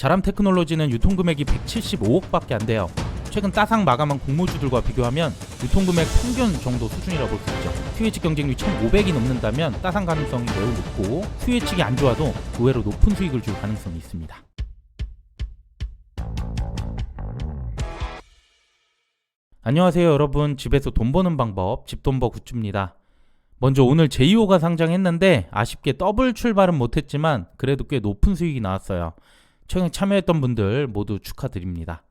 자람 테크놀로지는 유통금액이 175억밖에 안 돼요. 최근 따상 마감한 공모주들과 비교하면 유통금액 평균 정도 수준이라 볼 수 있죠. 수혜측 경쟁률이 1,500이 넘는다면 따상 가능성이 매우 높고, 수혜측이 안 좋아도 의외로 높은 수익을 줄 가능성이 있습니다. 안녕하세요 여러분, 집에서 돈 버는 방법 집돈버 굿즈입니다. 먼저 오늘 제이오가 상장했는데 아쉽게 더블 출발은 못했지만 그래도 꽤 높은 수익이 나왔어요. 청약 참여했던 분들 모두 축하드립니다.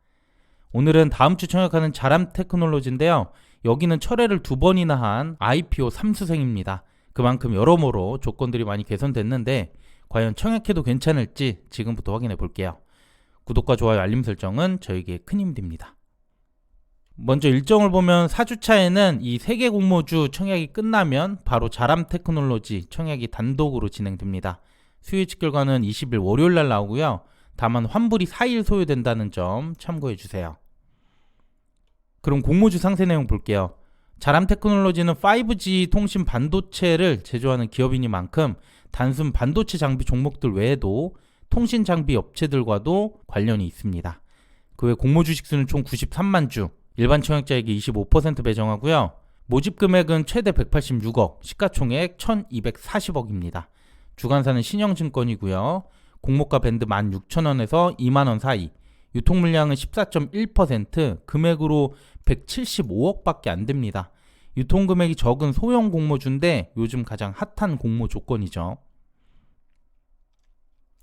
오늘은 다음주 청약하는 자람 테크놀로지인데요, 여기는 철회를 2번이나 한 IPO 3수생입니다. 그만큼 여러모로 조건들이 많이 개선됐는데 과연 청약해도 괜찮을지 지금부터 확인해 볼게요. 구독과 좋아요, 알림 설정은 저에게 큰 힘이 됩니다. 먼저 일정을 보면 4주차에는 이 3개 공모주 청약이 끝나면 바로 자람 테크놀로지 청약이 단독으로 진행됩니다. 수요일치 결과는 20일 월요일날 나오고요. 다만 환불이 4일 소요된다는 점 참고해 주세요. 그럼 공모주 상세 내용 볼게요. 자람 테크놀로지는 5G 통신 반도체를 제조하는 기업이니만큼 단순 반도체 장비 종목들 외에도 통신 장비 업체들과도 관련이 있습니다. 그 외 공모주 식수는 총 93만 주, 일반 청약자에게 25% 배정하고요. 모집 금액은 최대 186억, 시가총액 1240억입니다. 주관사는 신영증권이고요. 공모가 밴드 16,000원에서 20,000원 사이, 유통 물량은 14.1%, 금액으로 175억밖에 안 됩니다. 유통 금액이 적은 소형 공모주인데 요즘 가장 핫한 공모 조건이죠.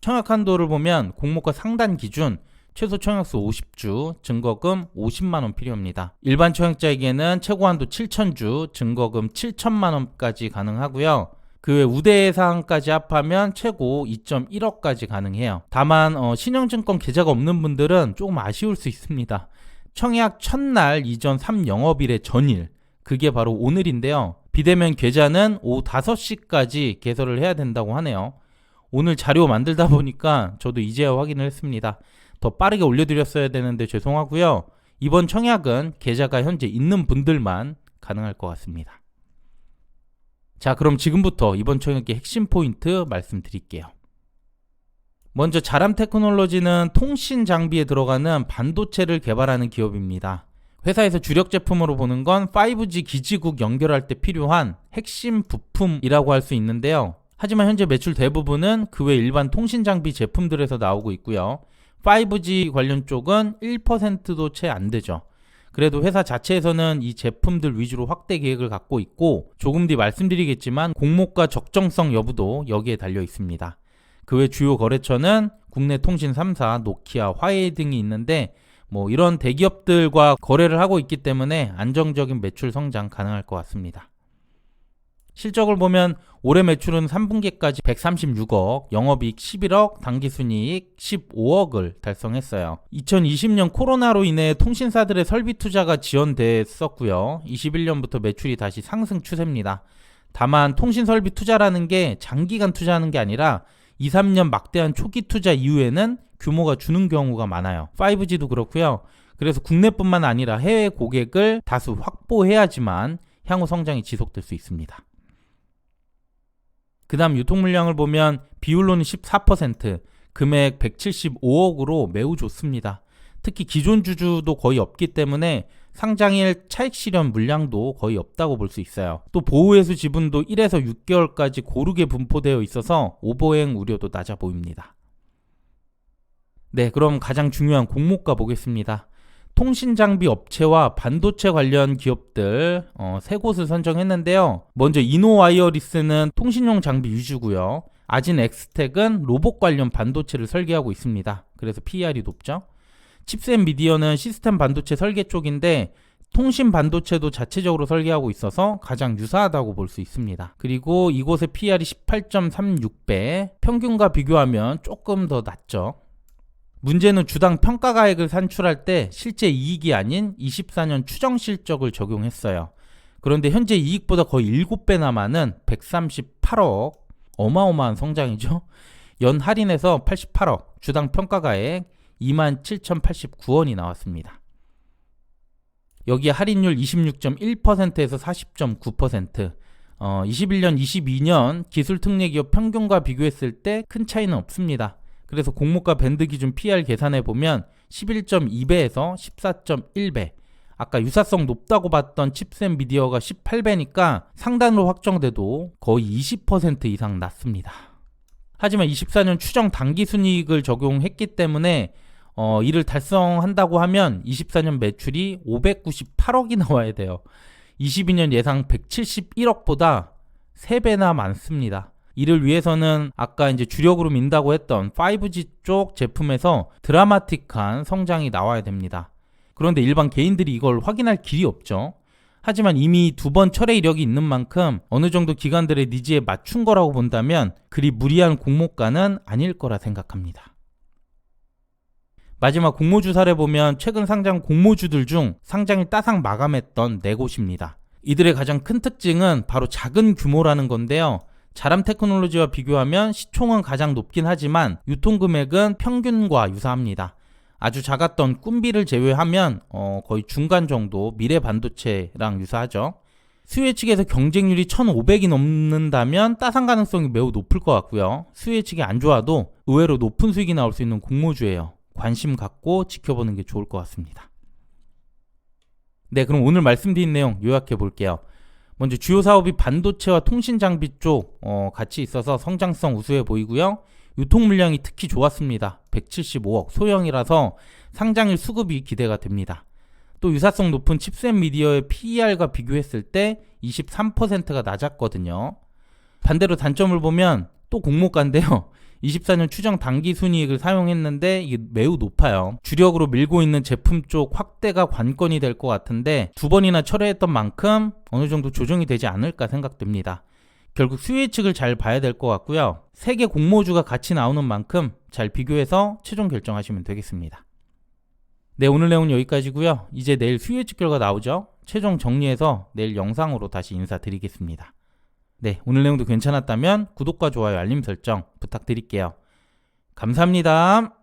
청약 한도를 보면 공모가 상단 기준 최소 청약수 50주, 증거금 50만원 필요합니다. 일반 청약자에게는 최고 한도 7,000주, 증거금 7천만원까지 가능하고요. 그 외 우대 사항까지 합하면 최고 2.1억까지 가능해요. 다만 신영증권 계좌가 없는 분들은 조금 아쉬울 수 있습니다. 청약 첫날 이전 3영업일의 전일, 그게 바로 오늘인데요. 비대면 계좌는 오후 5시까지 개설을 해야 된다고 하네요. 오늘 자료 만들다 보니까 저도 이제야 확인을 했습니다. 더 빠르게 올려드렸어야 되는데 죄송하고요. 이번 청약은 계좌가 현재 있는 분들만 가능할 것 같습니다. 자, 그럼 지금부터 이번 청약의 핵심 포인트 말씀드릴게요. 먼저 자람 테크놀로지는 통신 장비에 들어가는 반도체를 개발하는 기업입니다. 회사에서 주력 제품으로 보는 건 5G 기지국 연결할 때 필요한 핵심 부품이라고 할 수 있는데요. 하지만 현재 매출 대부분은 그 외 일반 통신 장비 제품들에서 나오고 있고요. 5G 관련 쪽은 1%도 채 안 되죠. 그래도 회사 자체에서는 이 제품들 위주로 확대 계획을 갖고 있고, 조금 뒤 말씀드리겠지만 공모가 적정성 여부도 여기에 달려 있습니다. 그 외 주요 거래처는 국내 통신 3사, 노키아, 화웨이 등이 있는데 이런 대기업들과 거래를 하고 있기 때문에 안정적인 매출 성장 가능할 것 같습니다. 실적을 보면 올해 매출은 3분기까지 136억, 영업이익 11억, 당기순이익 15억을 달성했어요. 2020년 코로나로 인해 통신사들의 설비 투자가 지연됐었고요. 21년부터 매출이 다시 상승 추세입니다. 다만 통신 설비 투자라는 게 장기간 투자하는 게 아니라 2, 3년 막대한 초기 투자 이후에는 규모가 주는 경우가 많아요. 5G도 그렇고요. 그래서 국내뿐만 아니라 해외 고객을 다수 확보해야지만 향후 성장이 지속될 수 있습니다. 그 다음 유통 물량을 보면 비율로는 14%, 금액 175억으로 매우 좋습니다. 특히 기존 주주도 거의 없기 때문에 상장일 차익 실현 물량도 거의 없다고 볼 수 있어요. 또 보호회수 지분도 1에서 6개월까지 고르게 분포되어 있어서 오버행 우려도 낮아 보입니다. 네, 그럼 가장 중요한 공모가 보겠습니다. 통신장비 업체와 반도체 관련 기업들 3곳을 선정했는데요. 먼저 이노와이어리스는 통신용 장비 위주고요. 아진엑스텍은 로봇 관련 반도체를 설계하고 있습니다. 그래서 PER이 높죠. 칩스앤미디어는 시스템 반도체 설계 쪽인데 통신 반도체도 자체적으로 설계하고 있어서 가장 유사하다고 볼 수 있습니다. 그리고 이곳의 PER이 18.36배, 평균과 비교하면 조금 더 낮죠. 문제는 주당 평가가액을 산출할 때 실제 이익이 아닌 24년 추정 실적을 적용했어요. 그런데 현재 이익보다 거의 7배나 많은 138억, 어마어마한 성장이죠. 연 할인해서 88억, 주당 평가가액 27,089원이 나왔습니다. 여기에 할인율 26.1%에서 40.9%, 21년, 22년 기술 특례 기업 평균과 비교했을 때 큰 차이는 없습니다. 그래서 공모가 밴드 기준 PER 계산해 보면 11.2배에서 14.1배. 아까 유사성 높다고 봤던 칩셋 미디어가 18배니까 상단으로 확정돼도 거의 20% 이상 낮습니다. 하지만 24년 추정 당기순이익을 적용했기 때문에 이를 달성한다고 하면 24년 매출이 598억이 나와야 돼요. 22년 예상 171억보다 3배나 많습니다. 이를 위해서는 아까 이제 주력으로 민다고 했던 5G 쪽 제품에서 드라마틱한 성장이 나와야 됩니다. 그런데 일반 개인들이 이걸 확인할 길이 없죠. 하지만 이미 2번 철회 이력이 있는 만큼 어느 정도 기관들의 니즈에 맞춘 거라고 본다면 그리 무리한 공모가는 아닐 거라 생각합니다. 마지막 공모주 사례 보면 최근 상장 공모주들 중 상장을 따상 마감했던 4곳입니다. 이들의 가장 큰 특징은 바로 작은 규모라는 건데요. 자람 테크놀로지와 비교하면 시총은 가장 높긴 하지만 유통금액은 평균과 유사합니다. 아주 작았던 꿈비를 제외하면 거의 중간 정도 미래 반도체랑 유사하죠. 수요 예측에서 경쟁률이 1500이 넘는다면 따상 가능성이 매우 높을 것 같고요. 수요 예측이 안 좋아도 의외로 높은 수익이 나올 수 있는 공모주예요. 관심 갖고 지켜보는 게 좋을 것 같습니다. 네, 그럼 오늘 말씀드린 내용 요약해 볼게요. 먼저 주요 사업이 반도체와 통신 장비 쪽 같이 있어서 성장성 우수해 보이고요. 유통 물량이 특히 좋았습니다. 175억 소형이라서 상장일 수급이 기대가 됩니다. 또 유사성 높은 칩셋 미디어의 PER과 비교했을 때 23%가 낮았거든요. 반대로 단점을 보면 또 공모가인데요. 24년 추정 당기 순이익을 사용했는데 이게 매우 높아요. 주력으로 밀고 있는 제품 쪽 확대가 관건이 될 것 같은데 2번이나 철회했던 만큼 어느 정도 조정이 되지 않을까 생각됩니다. 결국 수요 예측을 잘 봐야 될 것 같고요. 3개 공모주가 같이 나오는 만큼 잘 비교해서 최종 결정하시면 되겠습니다. 네, 오늘 내용은 여기까지고요. 이제 내일 수요 예측 결과 나오죠. 최종 정리해서 내일 영상으로 다시 인사드리겠습니다. 네, 오늘 내용도 괜찮았다면 구독과 좋아요, 알림 설정 부탁드릴게요. 감사합니다.